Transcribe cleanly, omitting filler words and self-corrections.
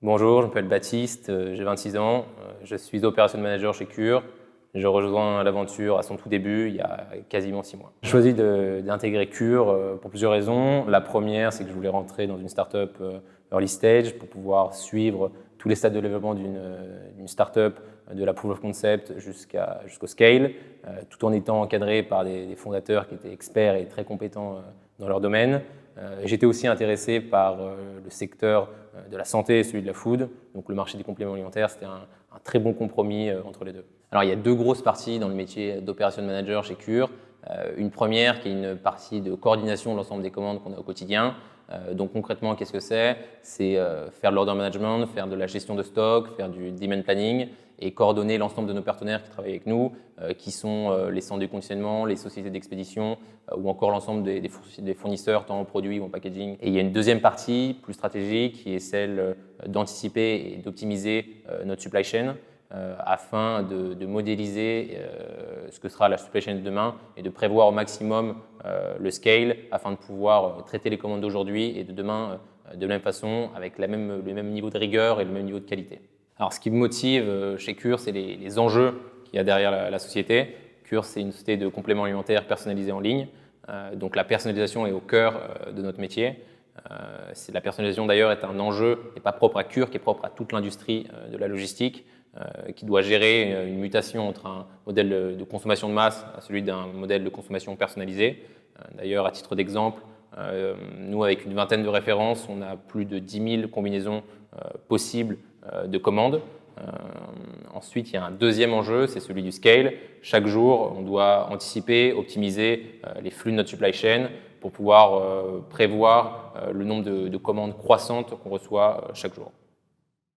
Bonjour, je m'appelle Baptiste, j'ai 26 ans, je suis Operation Manager chez Cure. Je rejoins l'aventure à son tout début, il y a quasiment 6 mois. J'ai choisi d'intégrer Cure pour plusieurs raisons. La première, c'est que je voulais rentrer dans une startup early stage pour pouvoir suivre tous les stades de développement d'une startup, de la proof of concept jusqu'au scale, tout en étant encadré par des fondateurs qui étaient experts et très compétents dans leur domaine. J'étais aussi intéressé par le secteur de la santé et celui de la food, donc le marché des compléments alimentaires, c'était un très bon compromis entre les deux. Alors il y a deux grosses parties dans le métier d'Operation Manager chez Cure. Une première qui est une partie de coordination de l'ensemble des commandes qu'on a au quotidien. Donc concrètement, qu'est-ce que c'est? C'est faire de l'order management, faire de la gestion de stock, faire du demand planning et coordonner l'ensemble de nos partenaires qui travaillent avec nous, qui sont les centres de conditionnement, les sociétés d'expédition ou encore l'ensemble des fournisseurs, tant en produits ou en packaging. Et il y a une deuxième partie plus stratégique qui est celle d'anticiper et d'optimiser notre supply chain afin de modéliser ce que sera la supply chain de demain et de prévoir au maximum le scale afin de pouvoir traiter les commandes d'aujourd'hui et de demain de la même façon avec le même niveau de rigueur et le même niveau de qualité. Alors, ce qui me motive chez Cure, c'est les enjeux qu'il y a derrière la société. Cure, c'est une société de compléments alimentaires personnalisés en ligne. Donc, la personnalisation est au cœur de notre métier. La personnalisation, d'ailleurs, est un enjeu qui n'est pas propre à Cure, qui est propre à toute l'industrie de la logistique, qui doit gérer une mutation entre un modèle de consommation de masse à celui d'un modèle de consommation personnalisé. D'ailleurs, à titre d'exemple, nous, avec une vingtaine de références, on a plus de 10 000 combinaisons possibles de commandes. Ensuite, il y a un deuxième enjeu, c'est celui du scale. Chaque jour, on doit anticiper, optimiser les flux de notre supply chain pour pouvoir prévoir le nombre de commandes croissantes qu'on reçoit chaque jour.